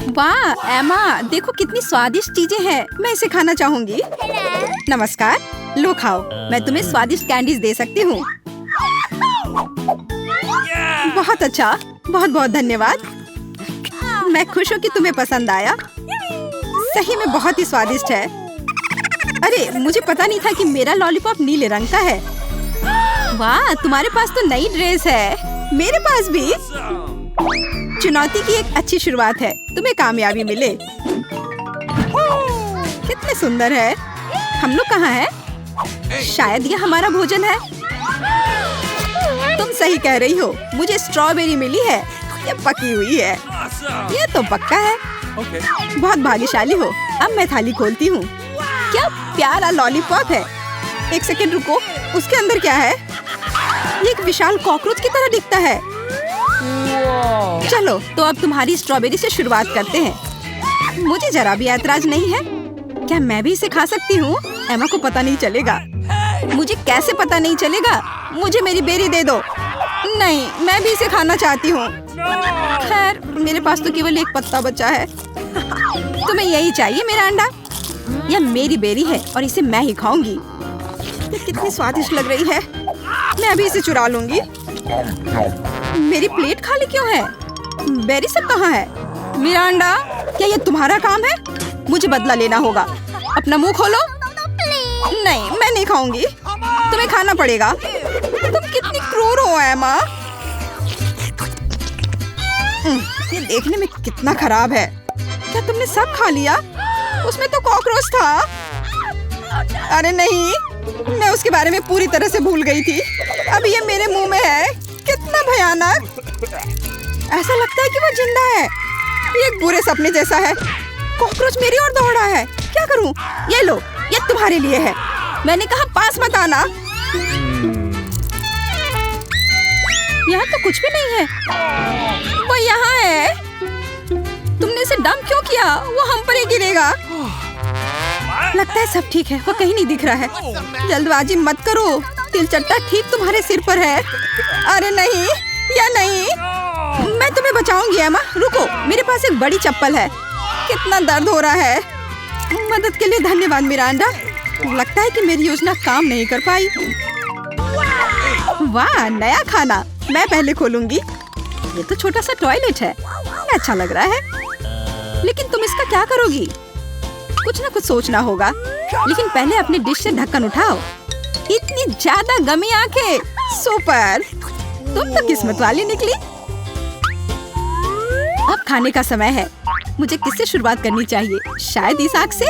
वाह एमा, देखो कितनी स्वादिष्ट चीजें हैं। मैं इसे खाना चाहूंगी। नमस्कार, लो खाओ। मैं तुम्हें स्वादिष्ट कैंडीज दे सकती हूँ। बहुत अच्छा, बहुत बहुत धन्यवाद। मैं खुश हूँ कि तुम्हें पसंद आया। सही में बहुत ही स्वादिष्ट है। अरे मुझे पता नहीं था कि मेरा लॉलीपॉप नीले रंग का है। वाह, तुम्हारे पास तो नई ड्रेस है। मेरे पास भी। चुनौती की एक अच्छी शुरुआत है। तुम्हें कामयाबी मिले। कितने सुंदर है। हम लोग कहाँ हैं? शायद ये हमारा भोजन है। तुम सही कह रही हो। मुझे स्ट्रॉबेरी मिली है। ये पकी हुई है। ये तो पक्का है। बहुत भाग्यशाली हो। अब मैं थाली खोलती हूँ। क्या प्यारा लॉलीपॉप है। एक सेकंड रुको, उसके अंदर क्या है? ये एक विशाल कॉकरोच की तरह दिखता है। चलो तो अब तुम्हारी स्ट्रॉबेरी से शुरुआत करते हैं। मुझे जरा भी ऐतराज नहीं है। क्या मैं भी इसे खा सकती हूँ? एमा को पता नहीं चलेगा। मुझे कैसे पता नहीं चलेगा? मुझे मेरी बेरी दे दो। नहीं, मैं भी इसे खाना चाहती हूँ। खैर, मेरे पास तो केवल एक पत्ता बचा है। तुम्हें यही चाहिए मेरा अंडा? यह मेरी बेरी है और इसे मैं ही खाऊंगी। ये कितनी स्वादिष्ट लग रही है। मैं अभी इसे चुरा लूंगी। मेरी प्लेट खाली क्यों है? बेरी सब कहाँ है? मेरा अंडा, क्या ये तुम्हारा काम है? मुझे बदला लेना होगा। अपना मुंह खोलो। नहीं, मैं नहीं खाऊंगी। तुम्हें खाना पड़ेगा। तुम कितनी क्रूर हो एमा। ये देखने में कितना खराब है। क्या तुमने सब खा लिया? उसमें तो कॉकरोच था। अरे नहीं, मैं उसके बारे में पूरी तरह से भूल गई थी। अब ये मेरे मुंह में है। कितना भयानक। ऐसा लगता है कि वो जिंदा है। ये एक बुरे सपने जैसा है। कॉकरोच मेरी ओर दौड़ा है। क्या करूं? ये लो, ये तुम्हारे लिए है। मैंने कहा पास मत आना। यहाँ तो कुछ भी नहीं है। वो यहाँ है। तुमने इसे डंप क्यों किया? वो हम पर ही गिरेगा। लगता है सब ठीक है। वो कहीं नहीं दिख रहा है। जल्दबाजी मत करो। तिलचट्टा ठीक तुम्हारे सिर पर है। अरे नहीं, या नहीं। मैं तुम्हें बचाऊंगी एमा। रुको, मेरे पास एक बड़ी चप्पल है। कितना दर्द हो रहा है। मदद के लिए धन्यवाद मिरांडा। लगता है कि मेरी योजना काम नहीं कर पाई। वाह, नया खाना। मैं पहले खोलूंगी। ये तो छोटा सा टॉयलेट है। अच्छा लग रहा है। लेकिन तुम इसका क्या करोगी? कुछ ना कुछ सोचना होगा। लेकिन पहले अपनी डिश से ढक्कन उठाओ। इतनी ज्यादा गमी आंखें। सुपर, तुम तो किस्मत वाली निकली। अब खाने का समय है। मुझे किससे शुरुआत करनी चाहिए? शायद इस आग से।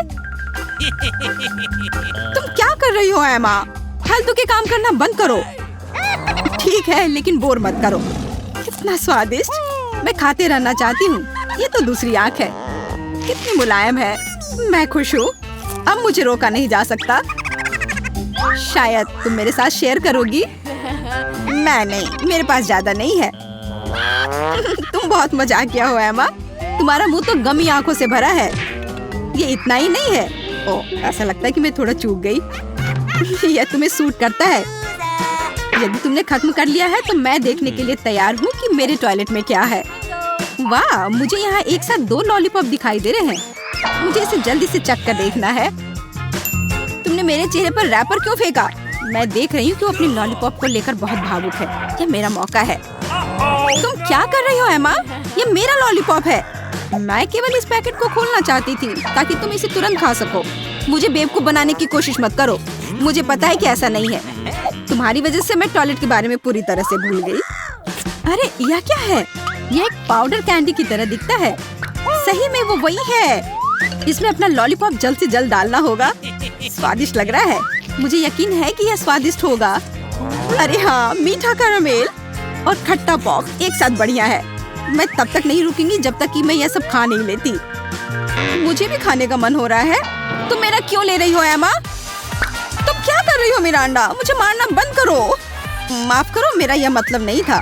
तुम क्या कर रही हो एमा? फालतू के काम करना बंद करो। ठीक है, लेकिन बोर मत करो। कितना स्वादिष्ट। मैं खाते रहना चाहती हूँ। ये तो दूसरी आंख है। कितनी मुलायम है। मैं खुश हूँ। अब मुझे रोका नहीं जा सकता। शायद तुम मेरे साथ शेयर करोगी। मैं नहीं, मेरे पास ज्यादा नहीं है। तुम बहुत मजाकिया हो एमा। तुम्हारा मुंह तो गमी आंखों से भरा है। ये इतना ही नहीं है। ओह, ऐसा लगता है कि मैं थोड़ा चूक गई। यह तुम्हें सूट करता है। यदि तुमने खत्म कर लिया है तो मैं देखने के लिए तैयार हूँ कि मेरे टॉयलेट में क्या है। वाह, मुझे यहाँ एक साथ 2 लॉलीपॉप दिखाई दे रहे हैं। मुझे इसे जल्दी से चख कर देखना है। तुमने मेरे चेहरे पर रैपर क्यों फेंका? मैं देख रही हूँ कि वो अपनी लॉलीपॉप को लेकर बहुत भावुक है। ये मेरा मौका है। तुम क्या कर रही हो एमा? ये मेरा लॉलीपॉप है। मैं केवल इस पैकेट को खोलना चाहती थी ताकि तुम इसे तुरंत खा सको। मुझे बेवकूफ बनाने की कोशिश मत करो। मुझे पता है कि ऐसा नहीं है। तुम्हारी वजह से मैं टॉयलेट के बारे में पूरी तरह से भूल गई। अरे यह क्या है? यह एक पाउडर कैंडी की तरह दिखता है। सही में वो वही है। इसमें अपना लॉलीपॉप जल्द से जल्द डालना होगा। स्वादिष्ट लग रहा है। मुझे यकीन है कि यह स्वादिष्ट होगा। अरे हाँ, मीठा कैरामेल और खट्टा पॉप एक साथ बढ़िया है। मैं तब तक नहीं रुकूंगी जब तक कि मैं यह सब खा नहीं लेती। मुझे भी खाने का मन हो रहा है। तुम मेरा क्यों ले रही हो एमा? तुम क्या कर रही हो मिरांडा? मुझे मारना बंद करो। माफ करो, मेरा यह मतलब नहीं था।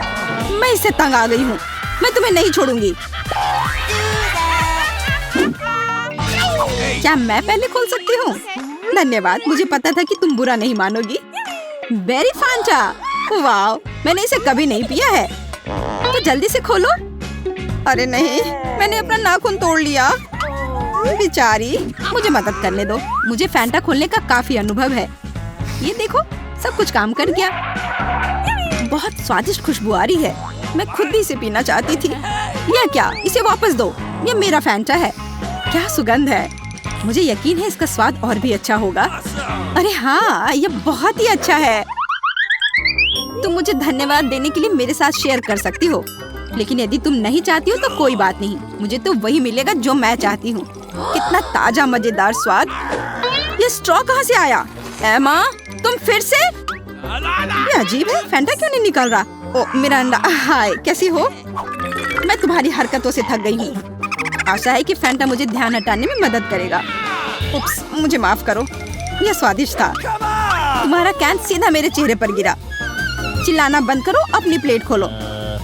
मैं इससे तंग आ गई हूँ। मैं तुम्हें नहीं छोड़ूंगी। क्या मैं पहले खोल सकती हूँ? धन्यवाद। मुझे पता था कि तुम बुरा नहीं मानोगी। बेरी फांटा। वाह, मैंने इसे कभी नहीं पिया है। तो जल्दी से खोलो। अरे नहीं, मैंने अपना नाखून तोड़ लिया। बेचारी, मुझे मदद करने दो। मुझे फैंटा खोलने का काफी अनुभव है। ये देखो, सब कुछ काम कर गया। बहुत स्वादिष्ट खुशबू आ रही है। मैं खुद भी इसे पीना चाहती थी। यह क्या? इसे वापस दो। ये मेरा फैंटा है। क्या सुगंध है। मुझे यकीन है इसका स्वाद और भी अच्छा होगा। अरे हाँ, ये बहुत ही अच्छा है। तुम मुझे धन्यवाद देने के लिए मेरे साथ शेयर कर सकती हो, लेकिन यदि तुम नहीं चाहती हो तो कोई बात नहीं। मुझे तो वही मिलेगा जो मैं चाहती हूँ। कितना ताजा मजेदार स्वाद। ये स्ट्रॉ कहाँ से आया? एमा, तुम फिर से? ये अजीब है। फैंटा क्यों नहीं निकल रहा? ओ मिरांडा, हाय, कैसी हो? मैं तुम्हारी हरकतों से थक गई हूँ। आशा है कि फैंटा मुझे ध्यान हटाने में मदद करेगा। उप्स, मुझे माफ करो। यह स्वादिष्ट था। तुम्हारा कैन सीधा मेरे चेहरे पर गिरा। चिल्लाना बंद करो, अपनी प्लेट खोलो।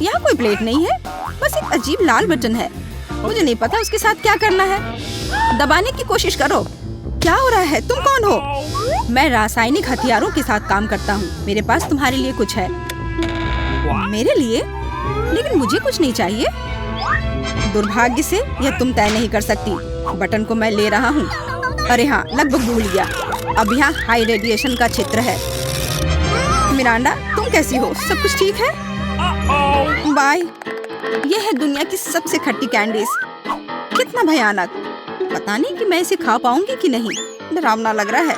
यहाँ कोई प्लेट नहीं है, बस एक अजीब लाल बटन है। मुझे नहीं पता उसके साथ क्या करना है। दबाने की कोशिश करो। क्या हो रहा है? तुम कौन हो? मैं रासायनिक हथियारों के साथ काम करता हूँ। मेरे पास तुम्हारे लिए कुछ है। मेरे लिए? लेकिन मुझे कुछ नहीं चाहिए। दुर्भाग्य से यह तुम तय नहीं कर सकती। बटन को मैं ले रहा हूँ। अरे हाँ, लगभग भूल गया। अब यहाँ हाई रेडिएशन का क्षेत्र है। मिरांडा, तुम कैसी हो? सब कुछ ठीक है? बाय। यह है दुनिया की सबसे खट्टी कैंडीज। कितना भयानक। पता नहीं कि मैं इसे खा पाऊंगी कि नहीं। डरावना लग रहा है।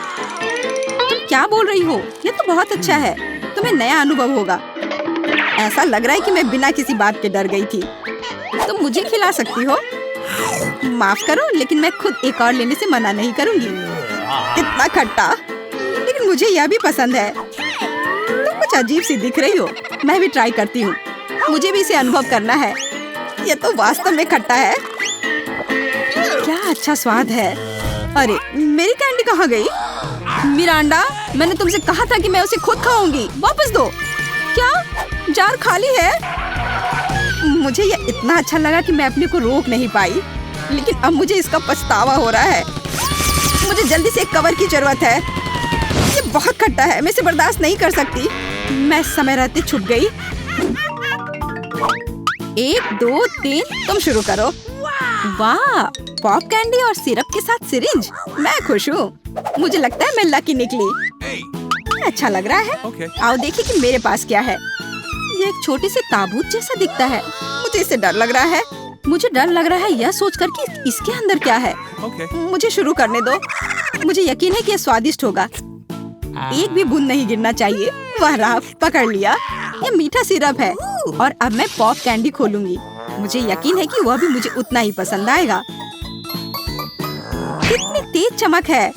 तुम क्या बोल रही हो? यह तो बहुत अच्छा है। तुम्हें नया अनुभव होगा। ऐसा लग रहा है कि मैं बिना किसी बात के डर गई थी। तुम मुझे खिला सकती हो। माफ करो, लेकिन मैं खुद एक और लेने से मना नहीं करूंगी। इतना खट्टा, लेकिन मुझे यह भी पसंद है। तुम कुछ अजीब सी दिख रही हो। मैं भी ट्राई करती हूँ। मुझे भी इसे अनुभव करना है। यह तो वास्तव में खट्टा है। क्या अच्छा स्वाद है। अरे, मेरी कैंडी कहाँ गई? मिरांडा, मैंने तुमसे कहा था कि मैं उसे खुद खाऊंगी। वापस दो। क्या जार खाली है? मुझे यह इतना अच्छा लगा कि मैं अपने को रोक नहीं पाई, लेकिन अब मुझे इसका पछतावा हो रहा है। मुझे जल्दी से एक कवर की जरूरत है। ये बहुत खट्टा है। मैं इसे बर्दाश्त नहीं कर सकती। मैं समय रहते छुप गई। 1 2 3, तुम शुरू करो। वाह, पॉप कैंडी और सिरप के साथ सिरिंज। मैं खुश हूँ। मुझे लगता है मैं लकी निकली। अच्छा लग रहा है। आओ देखिए कि मेरे पास क्या है। ये एक छोटे से ताबूत जैसा दिखता है। मुझे इससे डर लग रहा है। मुझे डर लग रहा है यह सोचकर कि इसके अंदर क्या है। मुझे शुरू करने दो। मुझे यकीन है कि यह स्वादिष्ट होगा। एक भी बूंद नहीं गिरना चाहिए। वाह रहा, पकड़ लिया। यह मीठा सिरप है और अब मैं पॉप कैंडी खोलूंगी। मुझे यकीन है कि वह भी मुझे उतना ही पसंद आएगा। कितनी तेज चमक है।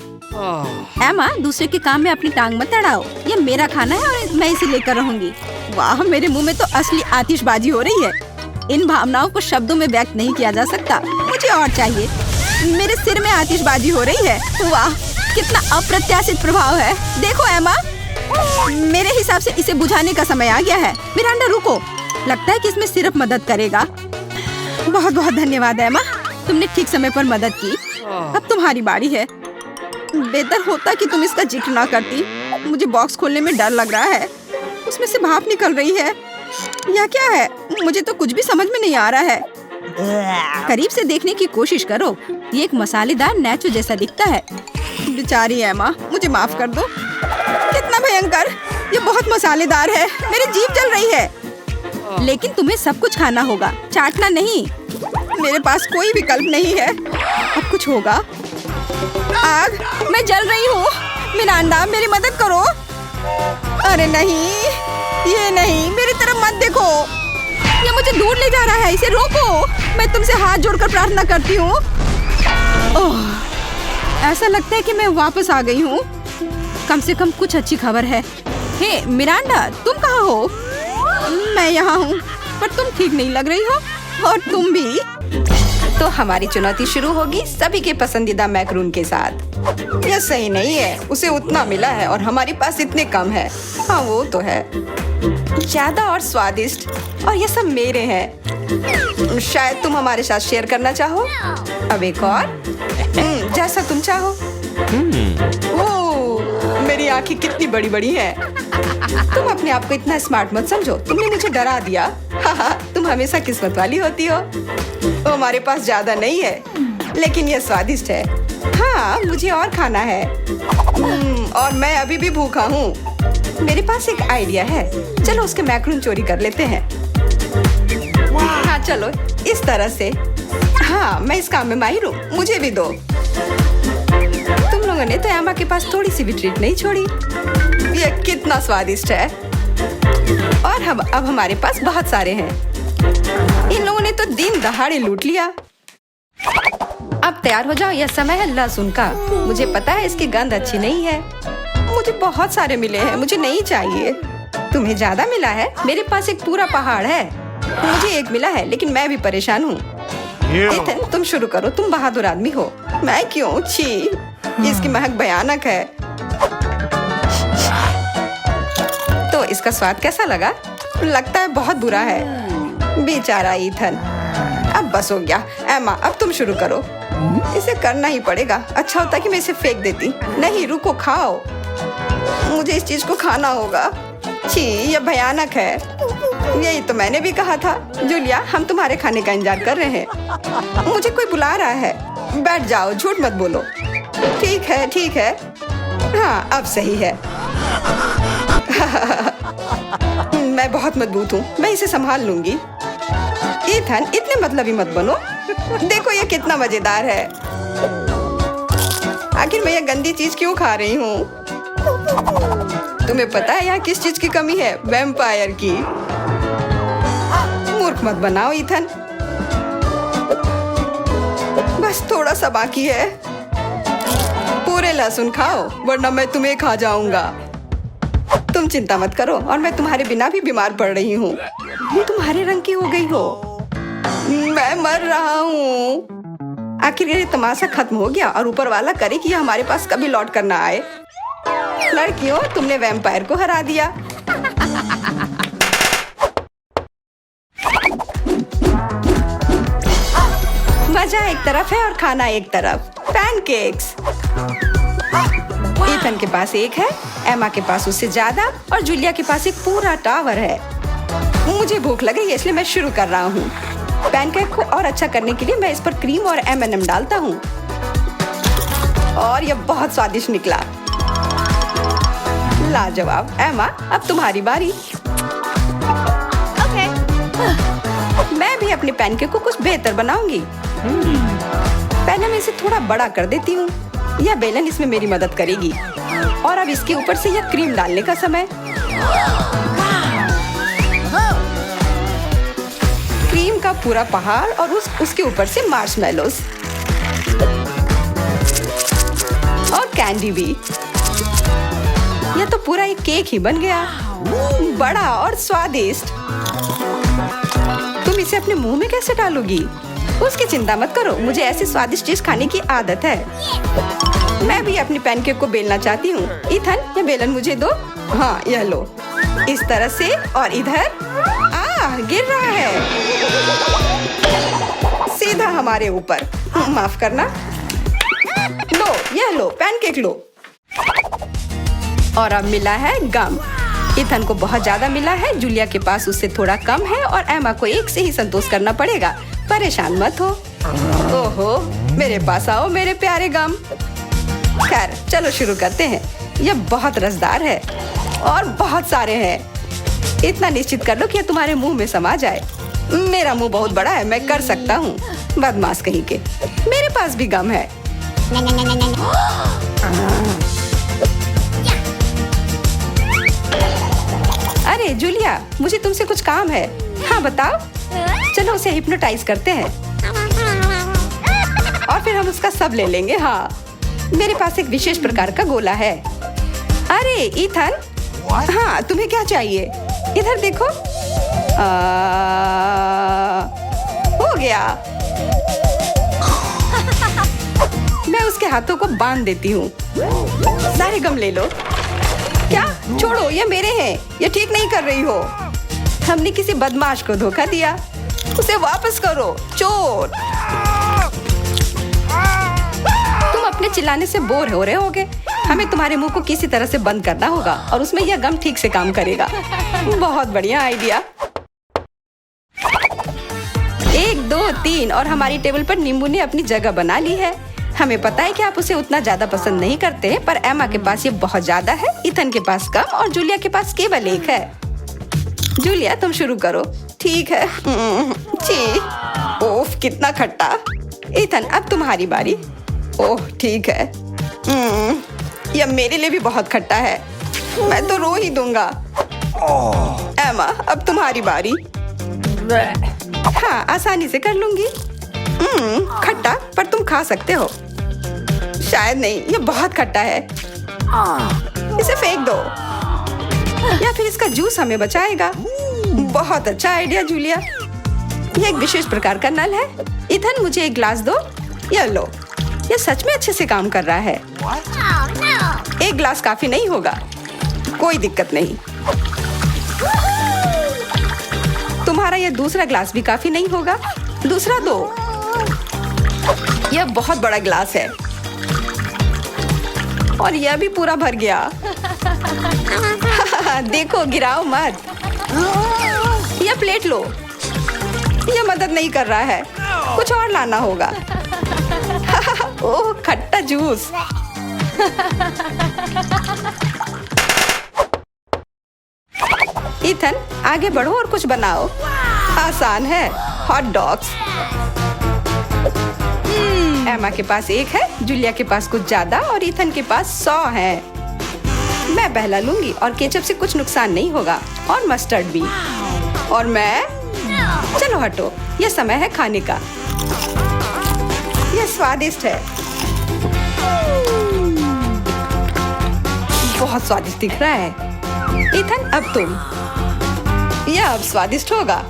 एमा, दूसरे के काम में अपनी टांग मत अड़ाओ। यह मेरा खाना है और मैं इसे लेकर रहूंगी। वाह, मेरे मुंह में तो असली आतिशबाजी हो रही है। इन भावनाओं को शब्दों में व्यक्त नहीं किया जा सकता। मुझे और चाहिए। मेरे सिर में आतिशबाजी हो रही है। वाह, कितना अप्रत्याशित प्रभाव है। देखो एमा, मेरे हिसाब से इसे बुझाने का समय आ गया है। मिरांडा, रुको। लगता है कि इसमें सिर्फ मदद करेगा। बहुत बहुत धन्यवाद एमा, तुमने ठीक समय पर मदद की। अब तुम्हारी बारी है। बेहतर होता कि तुम इसका जिक्र ना करती। मुझे बॉक्स खोलने में डर लग रहा है। उसमें से भाप निकल रही है। यह क्या है? मुझे तो कुछ भी समझ में नहीं आ रहा है। करीब से देखने की कोशिश करो। ये एक मसालेदार नैचो जैसा दिखता है। बेचारी एमा, मुझे माफ कर दो। कितना भयंकर। ये बहुत मसालेदार है। मेरी जीभ जल रही है। लेकिन तुम्हें सब कुछ खाना होगा, चाटना नहीं। मेरे पास कोई विकल्प नहीं है। अब कुछ होगा। आग, मैं जल रही हूँ। मिरांडा, मेरी मदद करो। अरे नहीं, ये नहीं, मेरी तरफ मत देखो। ये मुझे दूर ले जा रहा है। इसे रोको। मैं तुमसे हाथ जोड़कर प्रार्थना करती हूँ। ओह, ऐसा लगता है कि मैं वापस आ गई हूँ। कम से कम कुछ अच्छी खबर है। हे मिरांडा, तुम कहाँ हो? मैं यहाँ हूँ, पर तुम ठीक नहीं लग रही हो। और तुम भी। तो हमारी चुनौती शुरू होगी सभी के पसंदीदा मैकरून के साथ। यह सही नहीं है। उसे उतना मिला है और हमारे पास इतने कम है। हाँ, वो तो है। ज्यादा और स्वादिष्ट, और ये सब मेरे हैं। शायद तुम हमारे साथ शेयर करना चाहो। अब एक और। जैसा तुम चाहो। ओह, मेरी आंखें कितनी बड़ी बड़ी हैं। तुम अपने आप को इतना स्मार्ट मत समझो। तुमने मुझे डरा दिया। हाँ, तुम हमेशा किस्मत वाली होती हो। वो हमारे पास ज्यादा नहीं है, लेकिन ये स्वादिष्ट है। हाँ, मुझे और खाना है। और मैं अभी भी भूखा हूँ। मेरे पास एक आइडिया है, चलो उसके मैक्रोन चोरी कर लेते हैं। हाँ चलो, इस तरह से। हाँ, मैं इस काम में माहिर हूँ, मुझे भी दो। तुम लोगों ने तो एमा के पास थोड़ी सी भी ट्रीट नहीं छोड़ी। ये कितना स्वादिष्ट है। और अब हमारे पास बहुत सारे हैं। इन लोगों ने तो दिन दहाड़े लूट लिया। अब तैयार हो जाओ, यह समय है लहसुन का। मुझे पता है इसकी गंध अच्छी नहीं है। मुझे बहुत सारे मिले हैं, मुझे नहीं चाहिए। तुम्हें ज्यादा मिला है? मेरे पास एक पूरा पहाड़ है। मुझे एक मिला है, लेकिन मैं भी परेशान हूँ। इथन, तुम शुरू करो, तुम बहादुर आदमी हो। मैं क्यों? छी, इसकी महक भयानक है। तो इसका स्वाद कैसा लगा? लगता है बहुत बुरा है। बेचारा इथन। अब बस हो गया। एमा, अब तुम शुरू करो। इसे करना ही पड़ेगा। अच्छा होता कि मैं इसे फेंक देती। नहीं, रुको, खाओ। मुझे इस चीज को खाना होगा। छी, यह भयानक है। यही तो मैंने भी कहा था। जूलिया, हम तुम्हारे खाने का इंतजार कर रहे हैं। मुझे कोई बुला रहा है। बैठ जाओ, झूठ मत बोलो। ठीक है, ठीक है। हाँ, अब सही है। मैं बहुत मजबूत हूँ, मैं इसे संभाल लूंगी। इथन, इतने मतलबी मत बनो। देखो ये कितना मजेदार है। आखिर मैं ये गंदी चीज क्यों खा रही हूँ? तुम्हें पता है यहाँ किस चीज की कमी है? वैम्पायर की। मूर्ख मत बनाओ इथन। बस थोड़ा सा बाकी है। पूरे लहसुन खाओ, वरना मैं तुम्हें खा जाऊंगा। तुम चिंता मत करो, और मैं तुम्हारे बिना भी बीमार पड़ रही हूँ। तुम्हारे रंग की हो गई हो। मैं मर रहा हूँ। आखिर ये तमाशा खत्म हो गया, और ऊपर वाला करे कि हमारे पास कभी लौट कर ना आए। लड़कियों, तुमने वैम्पायर को हरा दिया। मजा एक तरफ है और खाना एक तरफ। पैनकेक्स। इथन के पास एक है, एमा के पास उससे ज्यादा, और जूलिया के पास एक पूरा टावर है। मुझे भूख लग रही है, इसलिए मैं शुरू कर रहा हूँ। पैनकेक को और अच्छा करने के लिए मैं इस पर क्रीम और M&M डालता हूँ, और यह बहुत स्वादिष्ट निकला। लाजवाब। एमा, अब तुम्हारी बारी। ओके। मैं भी अपने पैनकेक को कुछ बेहतर बनाऊंगी। पहले मैं इसे थोड़ा बड़ा कर देती हूँ। यह बेलन इसमें मेरी मदद करेगी। और अब इसके ऊपर से यह क्रीम डालने का समय। क्रीम का पूरा पहाड़, और उसके ऊपर से मार्शमेलोस और कैंडी भी। यह तो पूरा एक केक ही बन गया, बड़ा और स्वादिष्ट। तुम इसे अपने मुंह में कैसे डालोगी? उसकी चिंता मत करो, मुझे ऐसी स्वादिष्ट चीज खाने की आदत है। मैं भी अपनी पैनकेक को बेलना चाहती हूँ। इथन, यह बेलन मुझे दो। हाँ, यह लो। इस तरह से, और इधर। गिर रहा है सीधा हमारे ऊपर। माफ करना। लो, यह लो, पैनकेक लो। और अब मिला है गम। इथन को बहुत ज्यादा मिला है, जूलिया के पास उससे थोड़ा कम है, और एमा को एक से ही संतोष करना पड़ेगा। परेशान मत हो। ओहो, मेरे पास आओ मेरे प्यारे गम। खैर, चलो शुरू करते हैं। यह बहुत रसदार है, और बहुत सारे हैं। इतना निश्चित कर लो कि यह तुम्हारे मुंह में समा जाए। मेरा मुंह बहुत बड़ा है, मैं कर सकता हूँ। बदमाश कहीं के। मेरे पास भी गम है। अरे जूलिया, मुझे तुमसे कुछ काम है। हाँ बताओ। चलो उसे हिप्नोटाइज करते हैं, और फिर हम उसका सब ले लेंगे। हाँ, मेरे पास एक विशेष प्रकार का गोला है। अरे इथन, हाँ तुम्हें क्या चाहिए? इधर देखो। हो गया। मैं उसके हाथों को बांध देती हूँ। सारे गम ले लो। क्या? छोड़ो, ये मेरे हैं। ये ठीक नहीं कर रही हो। हमने किसी बदमाश को धोखा दिया। उसे वापस करो, चोर। तुम अपने चिल्लाने से बोर हो रहे होगे। हमें तुम्हारे मुंह को किसी तरह से बंद करना होगा, और उसमें यह गम ठीक से काम करेगा। बहुत बढ़िया आइडिया। 1 2 3 और हमारी टेबल पर नींबू ने अपनी जगह बना ली है। हमें पता है कि आप उसे उतना ज्यादा पसंद नहीं करते हैं, पर एमा के पास ये बहुत ज्यादा है, इथन के पास कम और जूलिया के पास केवल 1 है। जूलिया तुम शुरू करो। ठीक है। छी, ओफ कितना खट्टा। इथन अब तुम्हारी बारी। ओह ठीक है। यह मेरे लिए भी बहुत खट्टा है, मैं तो रो ही दूंगा। एमा अब तुम्हारी बारी। हाँ आसानी से कर लूंगी। खट्टा, पर तुम खा सकते हो। शायद नहीं, ये बहुत खट्टा है, इसे फेंक दो या फिर इसका जूस हमें बचाएगा। बहुत अच्छा आइडिया जूलिया। ये एक विशेष प्रकार का नल है। इथन मुझे एक ग्लास दो। ये लो, ये सच में अच्छे से काम कर रहा है। एक ग्लास काफी नहीं होगा, कोई दिक्कत नहीं। तुम्हारा यह दूसरा ग्लास भी काफी नहीं होगा, दूसरा दो। यह बहुत बड़ा ग्लास है और यह भी पूरा भर गया। देखो गिराओ मत। यह प्लेट लो। यह मदद नहीं कर रहा है, कुछ और लाना होगा। ओह खट्टा जूस। इथन आगे बढ़ो और कुछ बनाओ। आसान है, हॉट डॉग्स। एमा के पास 1 है, जूलिया के पास कुछ ज्यादा और इथन के पास 100 है। मैं पहला लूंगी और केचप से कुछ नुकसान नहीं होगा और मस्टर्ड भी। और मैं चलो हटो, यह समय है खाने का। यह स्वादिष्ट है, बहुत स्वादिष्ट दिख रहा है। इथन अब तुम। यह अब स्वादिष्ट होगा।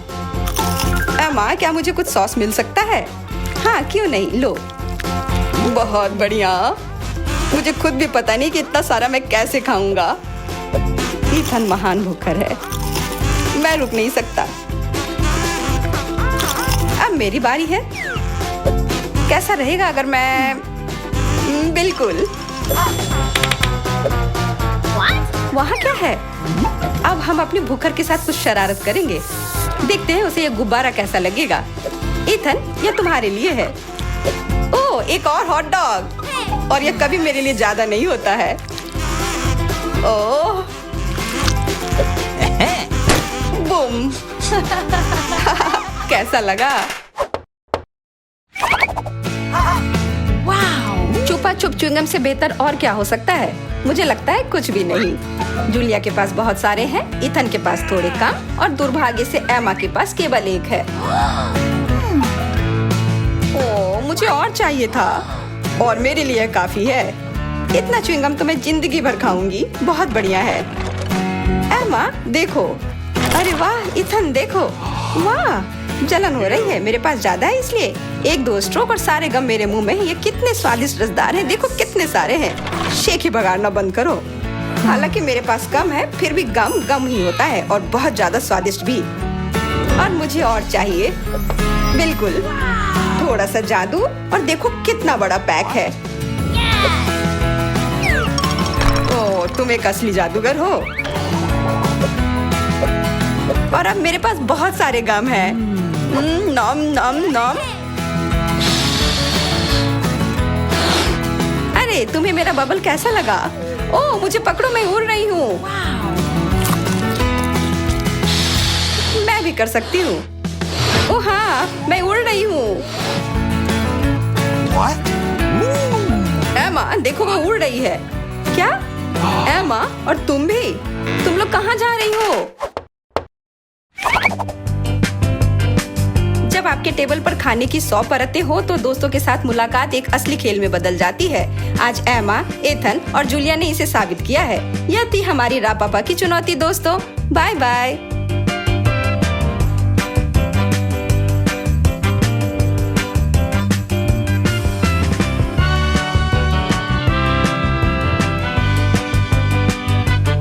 एमा क्या मुझे कुछ सॉस मिल सकता है? हाँ क्यों नहीं, लो। बहुत बढ़िया। मुझे खुद भी पता नहीं कि इतना सारा मैं कैसे खाऊंगा। इथन महान भूखर है, मैं रुक नहीं सकता। अब मेरी बारी है। कैसा रहेगा अगर मैं बिल्कुल। वहाँ क्या है? अब हम अपनी भूखर के साथ कुछ शरारत करेंगे। देखते हैं उसे ये गुब्बारा कैसा लगेगा। इथन ये तुम्हारे लिए है। ओह एक और हॉट डॉग, और ये कभी मेरे लिए ज्यादा नहीं होता है। ओह बूम। कैसा लगा? छुपा छुप च्युइंगम से बेहतर और क्या हो सकता है? मुझे लगता है कुछ भी नहीं। जूलिया के पास बहुत सारे हैं, इथन के पास थोड़े कम और दुर्भाग्य से एमा के पास केवल 1 है। ओह मुझे और चाहिए था, और मेरे लिए काफी है। इतना च्युइंगम तो मैं जिंदगी भर खाऊंगी। बहुत बढ़िया है। एमा देखो। अरे वाह इथन देखो। वाह जलन हो रही है, मेरे पास ज्यादा है इसलिए 1 2 स्ट्रोक और सारे गम मेरे मुंह में हैं। ये कितने स्वादिष्ट रसदार हैं, देखो कितने सारे हैं। शेक ही बगाड़ना बंद करो। हालांकि मेरे पास कम है, फिर भी गम गम ही होता है और बहुत ज्यादा स्वादिष्ट भी। और मुझे और चाहिए। बिल्कुल थोड़ा सा जादू, और देखो कितना बड़ा पैक है। ओह तुम एक असली जादूगर हो। और अब मेरे पास बहुत सारे गम हैं। नॉम नॉम नॉम। अरे तुम्हें मेरा बबल कैसा लगा? ओह मुझे पकड़ो, मैं उड़ रही हूँ। मैं भी कर सकती हूँ। ओह हाँ मैं उड़ रही हूँ। एमा देखो वो उड़ रही है। क्या? एमा और तुम भी? तुम लोग कहाँ जा रही हो? जब आपके टेबल पर खाने की 100 परतें हो तो दोस्तों के साथ मुलाकात एक असली खेल में बदल जाती है। आज एमा, एथन और जूलिया ने इसे साबित किया है। यह थी हमारी रा पापा की चुनौती दोस्तों। Bye bye.